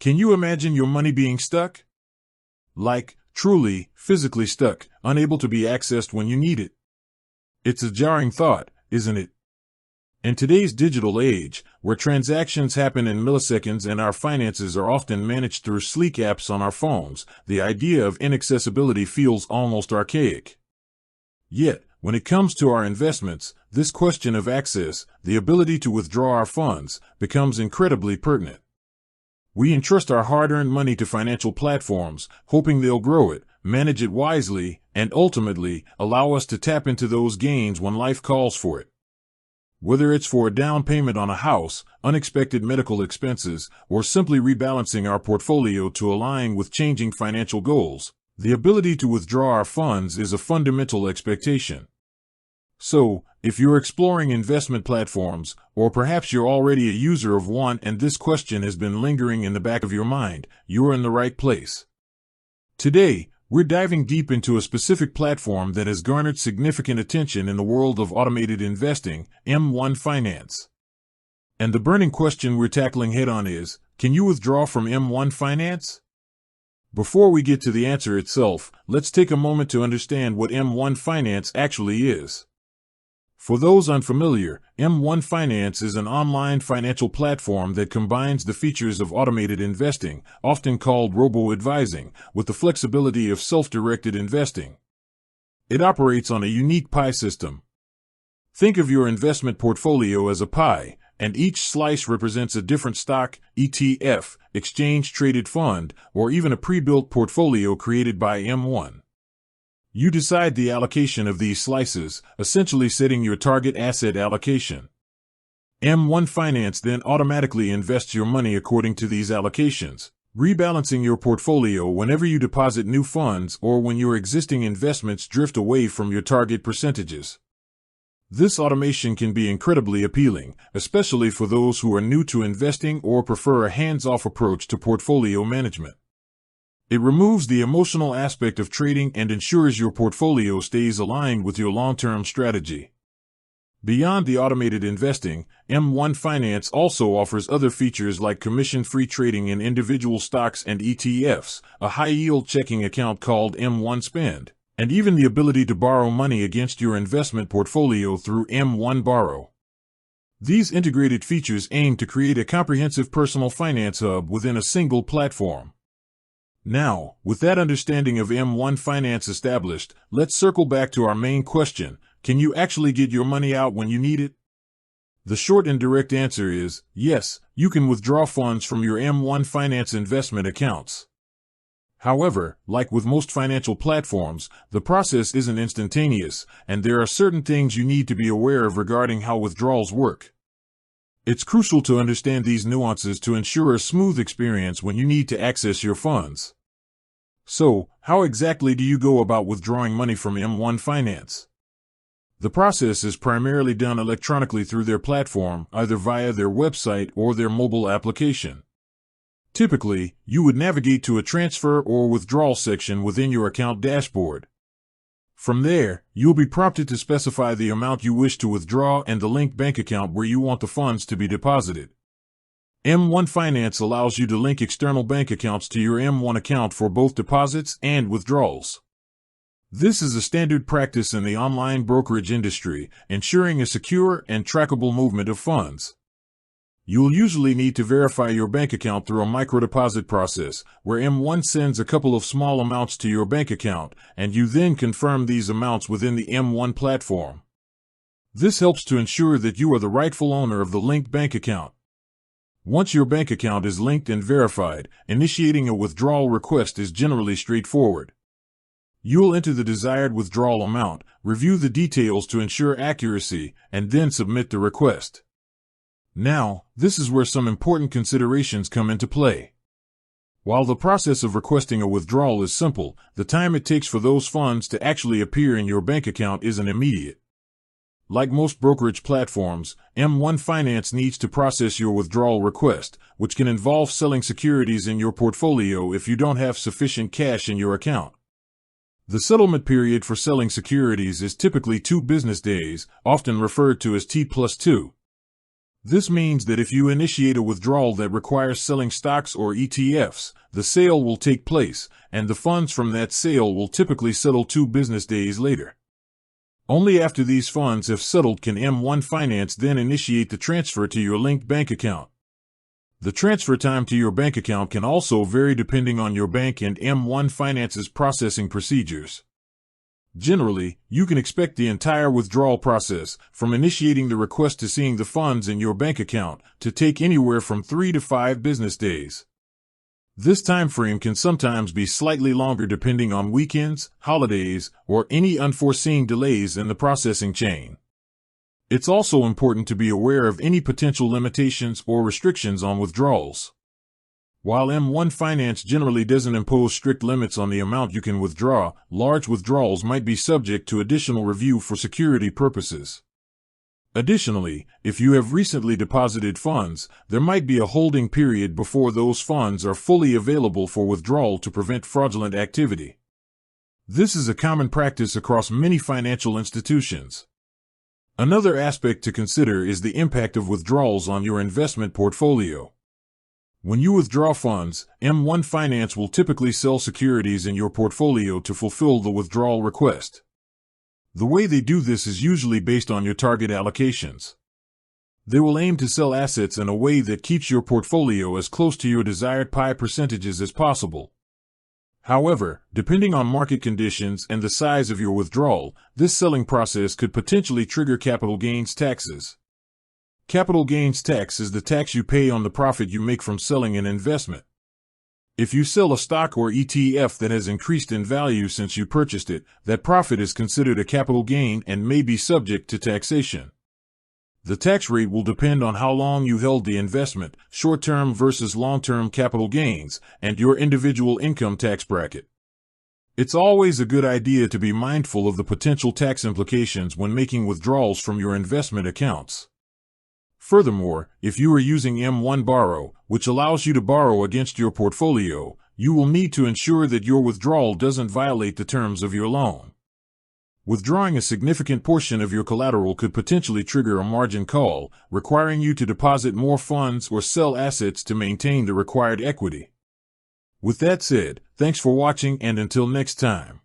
Can you imagine your money being stuck? Like, truly, physically stuck, unable to be accessed when you need it. It's a jarring thought, isn't it? In today's digital age, where transactions happen in milliseconds and our finances are often managed through sleek apps on our phones, the idea of inaccessibility feels almost archaic. Yet, when it comes to our investments, this question of access, the ability to withdraw our funds, becomes incredibly pertinent. We entrust our hard-earned money to financial platforms, hoping they'll grow it, manage it wisely, and ultimately, allow us to tap into those gains when life calls for it. Whether it's for a down payment on a house, unexpected medical expenses, or simply rebalancing our portfolio to align with changing financial goals, the ability to withdraw our funds is a fundamental expectation. So, if you're exploring investment platforms, or perhaps you're already a user of one and this question has been lingering in the back of your mind, you're in the right place. Today, we're diving deep into a specific platform that has garnered significant attention in the world of automated investing, M1 Finance. And the burning question we're tackling head-on is, can you withdraw from M1 Finance? Before we get to the answer itself, let's take a moment to understand what M1 Finance actually is. For those unfamiliar, M1 Finance is an online financial platform that combines the features of automated investing, often called robo-advising, with the flexibility of self-directed investing. It operates on a unique pie system. Think of your investment portfolio as a pie, and each slice represents a different stock, ETF, exchange-traded fund, or even a pre-built portfolio created by M1. You decide the allocation of these slices, essentially setting your target asset allocation. M1 Finance then automatically invests your money according to these allocations, rebalancing your portfolio whenever you deposit new funds or when your existing investments drift away from your target percentages. This automation can be incredibly appealing, especially for those who are new to investing or prefer a hands-off approach to portfolio management. It removes the emotional aspect of trading and ensures your portfolio stays aligned with your long-term strategy. Beyond the automated investing, M1 Finance also offers other features like commission-free trading in individual stocks and ETFs, a high-yield checking account called M1 Spend, and even the ability to borrow money against your investment portfolio through M1 Borrow. These integrated features aim to create a comprehensive personal finance hub within a single platform. Now, with that understanding of M1 Finance established, let's circle back to our main question: can you actually get your money out when you need it? The short and direct answer is, yes, you can withdraw funds from your M1 Finance investment accounts. However, like with most financial platforms, the process isn't instantaneous, and there are certain things you need to be aware of regarding how withdrawals work. It's crucial to understand these nuances to ensure a smooth experience when you need to access your funds. So, how exactly do you go about withdrawing money from M1 Finance? The process is primarily done electronically through their platform, either via their website or their mobile application. Typically, you would navigate to a transfer or withdrawal section within your account dashboard. From there, you'll be prompted to specify the amount you wish to withdraw and the linked bank account where you want the funds to be deposited. M1 Finance allows you to link external bank accounts to your M1 account for both deposits and withdrawals. This is a standard practice in the online brokerage industry, ensuring a secure and trackable movement of funds. You'll usually need to verify your bank account through a microdeposit process, where M1 sends a couple of small amounts to your bank account, and you then confirm these amounts within the M1 platform. This helps to ensure that you are the rightful owner of the linked bank account. Once your bank account is linked and verified, initiating a withdrawal request is generally straightforward. You'll enter the desired withdrawal amount, review the details to ensure accuracy, and then submit the request. Now, this is where some important considerations come into play. While the process of requesting a withdrawal is simple, the time it takes for those funds to actually appear in your bank account isn't immediate. Like most brokerage platforms, M1 Finance needs to process your withdrawal request, which can involve selling securities in your portfolio if you don't have sufficient cash in your account. The settlement period for selling securities is typically 2 business days, often referred to as T+2. This means that if you initiate a withdrawal that requires selling stocks or ETFs, the sale will take place, and the funds from that sale will typically settle 2 business days later. Only after these funds have settled can M1 Finance then initiate the transfer to your linked bank account. The transfer time to your bank account can also vary depending on your bank and M1 Finance's processing procedures. Generally, you can expect the entire withdrawal process, from initiating the request to seeing the funds in your bank account, to take anywhere from 3 to 5 business days. This time frame can sometimes be slightly longer depending on weekends, holidays, or any unforeseen delays in the processing chain. It's also important to be aware of any potential limitations or restrictions on withdrawals. While M1 Finance generally doesn't impose strict limits on the amount you can withdraw, large withdrawals might be subject to additional review for security purposes. Additionally, if you have recently deposited funds, there might be a holding period before those funds are fully available for withdrawal to prevent fraudulent activity. This is a common practice across many financial institutions. Another aspect to consider is the impact of withdrawals on your investment portfolio. When you withdraw funds, M1 Finance will typically sell securities in your portfolio to fulfill the withdrawal request. The way they do this is usually based on your target allocations. They will aim to sell assets in a way that keeps your portfolio as close to your desired pie percentages as possible. However, depending on market conditions and the size of your withdrawal, this selling process could potentially trigger capital gains taxes. Capital gains tax is the tax you pay on the profit you make from selling an investment. If you sell a stock or ETF that has increased in value since you purchased it, that profit is considered a capital gain and may be subject to taxation. The tax rate will depend on how long you held the investment, short-term versus long-term capital gains, and your individual income tax bracket. It's always a good idea to be mindful of the potential tax implications when making withdrawals from your investment accounts. Furthermore, if you are using M1 Borrow, which allows you to borrow against your portfolio, you will need to ensure that your withdrawal doesn't violate the terms of your loan. Withdrawing a significant portion of your collateral could potentially trigger a margin call, requiring you to deposit more funds or sell assets to maintain the required equity. With that said, thanks for watching, and until next time.